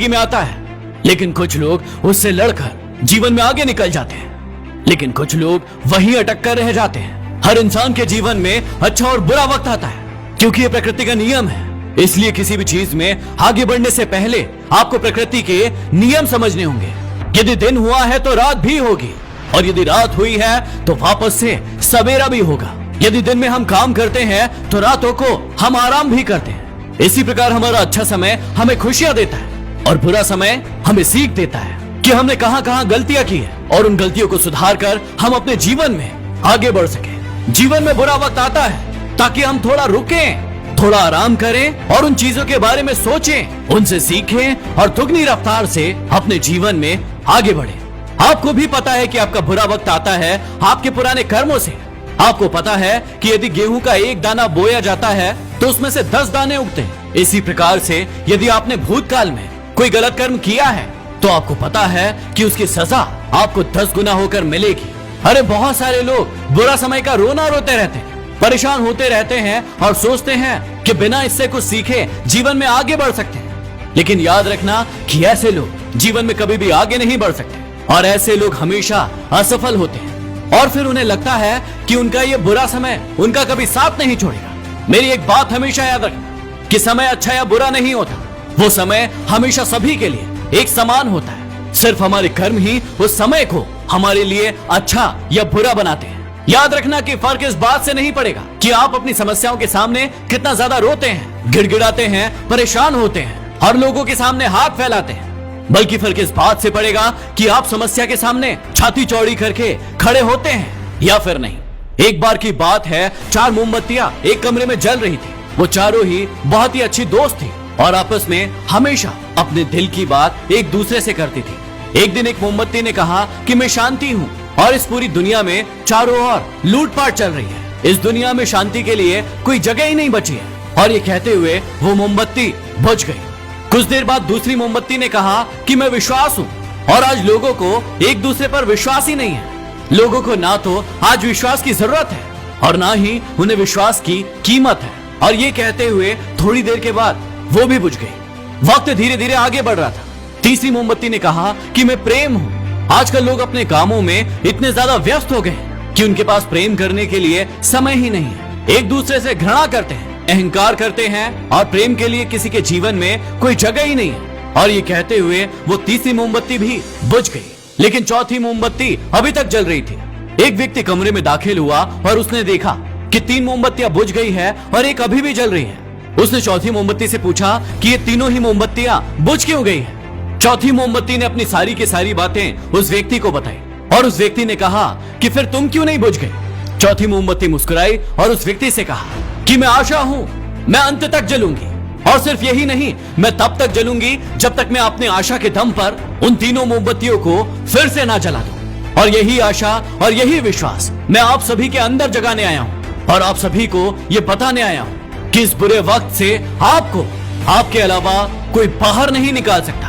जिंदगी में आता है, लेकिन कुछ लोग उससे लड़कर जीवन में आगे निकल जाते हैं, लेकिन कुछ लोग वहीं अटक कर रह जाते हैं। हर इंसान के जीवन में अच्छा और बुरा वक्त आता है, क्योंकि ये प्रकृति का नियम है। इसलिए किसी भी चीज में आगे बढ़ने से पहले आपको प्रकृति के नियम समझने होंगे। यदि दिन हुआ है तो रात भी होगी, और यदि रात हुई है तो वापस से सवेरा भी होगा। यदि दिन में हम काम करते हैं तो रातों को हम आराम भी करते हैं। इसी प्रकार हमारा अच्छा समय हमें खुशियां देता है और बुरा समय हमें सीख देता है कि हमने कहां कहां गलतियां की है, और उन गलतियों को सुधार कर हम अपने जीवन में आगे बढ़ सके। जीवन में बुरा वक्त आता है ताकि हम थोड़ा रुकें, थोड़ा आराम करें और उन चीजों के बारे में सोचें, उनसे सीखें और दुगनी रफ्तार से अपने जीवन में आगे बढ़े। आपको भी पता है कि आपका बुरा वक्त आता है आपके पुराने कर्मों से। आपको पता है कि यदि गेहूं का एक दाना बोया जाता है तो उसमें से 10 दाने उगते हैं। इसी प्रकार से यदि आपने भूतकाल में कोई गलत कर्म किया है तो आपको पता है कि उसकी सजा आपको 10 गुना होकर मिलेगी। अरे बहुत सारे लोग बुरा समय का रोना रोते रहते हैं, परेशान होते रहते हैं और सोचते हैं कि बिना इससे कुछ सीखे जीवन में आगे बढ़ सकते हैं। लेकिन याद रखना कि ऐसे लोग जीवन में कभी भी आगे नहीं बढ़ सकते, और ऐसे लोग हमेशा असफल होते हैं। और फिर उन्हें लगता है कि उनका ये बुरा समय उनका कभी साथ नहीं छोड़ेगा। मेरी एक बात हमेशा याद रखना कि समय अच्छा या बुरा नहीं होता, वो समय हमेशा सभी के लिए एक समान होता है। सिर्फ हमारे कर्म ही उस समय को हमारे लिए अच्छा या बुरा बनाते हैं। याद रखना कि फर्क इस बात से नहीं पड़ेगा कि आप अपनी समस्याओं के सामने कितना ज्यादा रोते हैं, गिड़गिड़ाते हैं, परेशान होते हैं और लोगों के सामने हाथ फैलाते हैं, बल्कि फर्क इस बात से पड़ेगा कि आप समस्या के सामने छाती चौड़ी करके खड़े होते हैं या फिर नहीं। एक बार की बात है, 4 मोमबत्तियां एक कमरे में जल रही थी। वो चारों ही बहुत ही अच्छी दोस्त थी और आपस में हमेशा अपने दिल की बात एक दूसरे से करती थी। एक दिन एक मोमबत्ती ने कहा कि मैं शांति हूँ और इस पूरी दुनिया में चारों ओर लूटपाट चल रही है। इस दुनिया में शांति के लिए कोई जगह ही नहीं बची है। और ये कहते हुए वो मोमबत्ती बुझ गई। कुछ देर बाद दूसरी मोमबत्ती ने कहा कि मैं विश्वास हूँ, और आज लोगों को एक दूसरे पर विश्वास ही नहीं है। लोगों को ना तो आज विश्वास की जरूरत है और ना ही उन्हें विश्वास की कीमत है। और ये कहते हुए थोड़ी देर के बाद वो भी बुझ गई। वक्त धीरे धीरे आगे बढ़ रहा था। तीसरी मोमबत्ती ने कहा कि मैं प्रेम हूँ। आजकल लोग अपने कामों में इतने ज्यादा व्यस्त हो गए कि उनके पास प्रेम करने के लिए समय ही नहीं है। एक दूसरे से घृणा करते हैं, अहंकार करते हैं और प्रेम के लिए किसी के जीवन में कोई जगह ही नहीं है। और ये कहते हुए वो तीसरी मोमबत्ती भी बुझ गई, लेकिन चौथी मोमबत्ती अभी तक जल रही थी। एक व्यक्ति कमरे में दाखिल हुआ और उसने देखा कि 3 मोमबत्तियां बुझ गई है और एक अभी भी जल रही है। उसने चौथी मोमबत्ती से पूछा कि ये तीनों ही मोमबत्तियां बुझ क्यों गई है। चौथी मोमबत्ती ने अपनी सारी की सारी बातें उस व्यक्ति को बताई और उस व्यक्ति ने कहा कि फिर तुम क्यों नहीं बुझ गए। चौथी मोमबत्ती मुस्कुराई और उस व्यक्ति से कहा कि मैं आशा हूं, मैं अंत तक जलूंगी, और सिर्फ यही नहीं, मैं तब तक जलूंगी जब तक मैं अपने आशा के दम पर उन तीनों मोमबत्तियों को फिर से ना जला दूं। और यही आशा और यही विश्वास मैं आप सभी के अंदर जगाने आया हूं और आप सभी को ये बताने आया हूं कि इस बुरे वक्त से आपको आपके अलावा कोई बाहर नहीं निकाल सकता।